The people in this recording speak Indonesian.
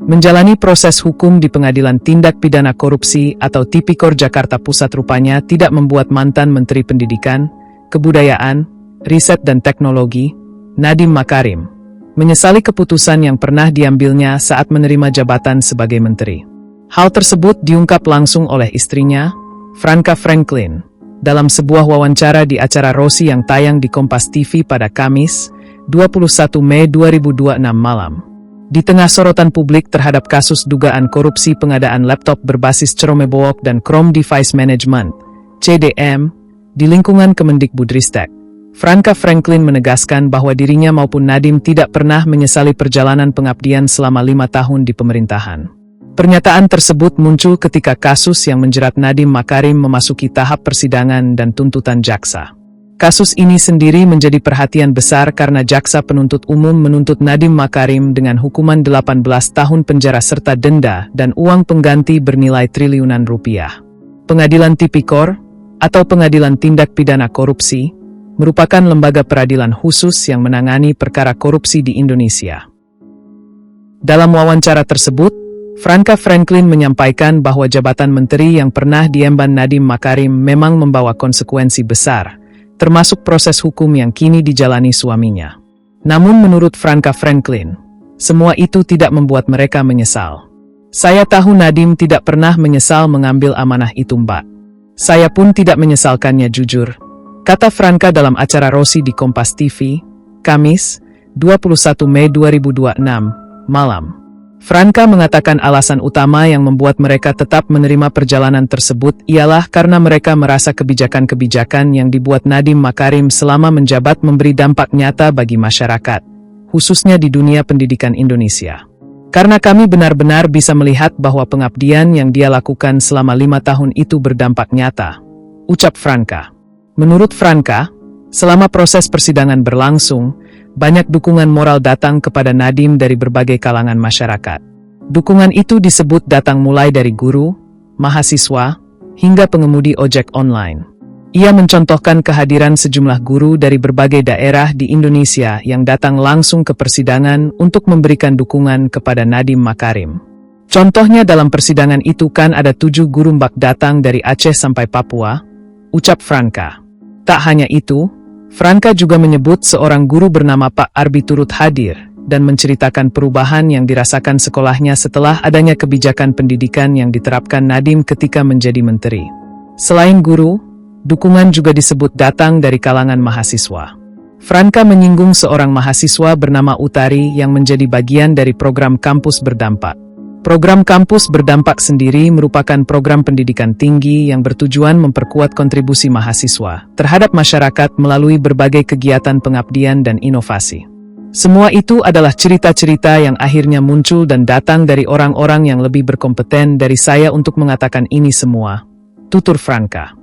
Menjalani proses hukum di Pengadilan Tindak Pidana Korupsi atau Tipikor Jakarta Pusat rupanya tidak membuat mantan Menteri Pendidikan, Kebudayaan, Riset dan Teknologi, Nadiem Makarim, menyesali keputusan yang pernah diambilnya saat menerima jabatan sebagai menteri. Hal tersebut diungkap langsung oleh istrinya, Franka Franklin, dalam sebuah wawancara di acara Rossi yang tayang di Kompas TV pada Kamis, 21 Mei 2026 malam. Di tengah sorotan publik terhadap kasus dugaan korupsi pengadaan laptop berbasis Chromebook dan Chrome Device Management, CDM, di lingkungan Kemendikbudristek, Franka Franklin menegaskan bahwa dirinya maupun Nadiem tidak pernah menyesali perjalanan pengabdian selama 5 tahun di pemerintahan. Pernyataan tersebut muncul ketika kasus yang menjerat Nadiem Makarim memasuki tahap persidangan dan tuntutan jaksa. Kasus ini sendiri menjadi perhatian besar karena jaksa penuntut umum menuntut Nadiem Makarim dengan hukuman 18 tahun penjara serta denda dan uang pengganti bernilai triliunan rupiah. Pengadilan Tipikor, atau Pengadilan Tindak Pidana Korupsi, merupakan lembaga peradilan khusus yang menangani perkara korupsi di Indonesia. Dalam wawancara tersebut, Franka Franklin menyampaikan bahwa jabatan menteri yang pernah diemban Nadiem Makarim memang membawa konsekuensi besar, termasuk proses hukum yang kini dijalani suaminya. Namun menurut Franka Franklin, semua itu tidak membuat mereka menyesal. Saya tahu Nadiem tidak pernah menyesal mengambil amanah itu, Mbak. Saya pun tidak menyesalkannya, jujur, kata Franka dalam acara Rossi di Kompas TV, Kamis, 21 Mei 2026, malam. Franka mengatakan alasan utama yang membuat mereka tetap menerima perjalanan tersebut ialah karena mereka merasa kebijakan-kebijakan yang dibuat Nadiem Makarim selama menjabat memberi dampak nyata bagi masyarakat, khususnya di dunia pendidikan Indonesia. Karena kami benar-benar bisa melihat bahwa pengabdian yang dia lakukan selama 5 tahun itu berdampak nyata, ucap Franka. Menurut Franka, selama proses persidangan berlangsung, banyak dukungan moral datang kepada Nadiem dari berbagai kalangan masyarakat. Dukungan itu disebut datang mulai dari guru, mahasiswa, hingga pengemudi ojek online. Ia mencontohkan kehadiran sejumlah guru dari berbagai daerah di Indonesia yang datang langsung ke persidangan untuk memberikan dukungan kepada Nadiem Makarim. Contohnya dalam persidangan itu kan ada 7 guru mbak datang dari Aceh sampai Papua, ucap Franka. Tak hanya itu, Franka juga menyebut seorang guru bernama Pak Arbi turut hadir dan menceritakan perubahan yang dirasakan sekolahnya setelah adanya kebijakan pendidikan yang diterapkan Nadiem ketika menjadi menteri. Selain guru, dukungan juga disebut datang dari kalangan mahasiswa. Franka menyinggung seorang mahasiswa bernama Utari yang menjadi bagian dari program Kampus Berdampak. Program Kampus Berdampak sendiri merupakan program pendidikan tinggi yang bertujuan memperkuat kontribusi mahasiswa terhadap masyarakat melalui berbagai kegiatan pengabdian dan inovasi. Semua itu adalah cerita-cerita yang akhirnya muncul dan datang dari orang-orang yang lebih berkompeten dari saya untuk mengatakan ini semua, tutur Franka.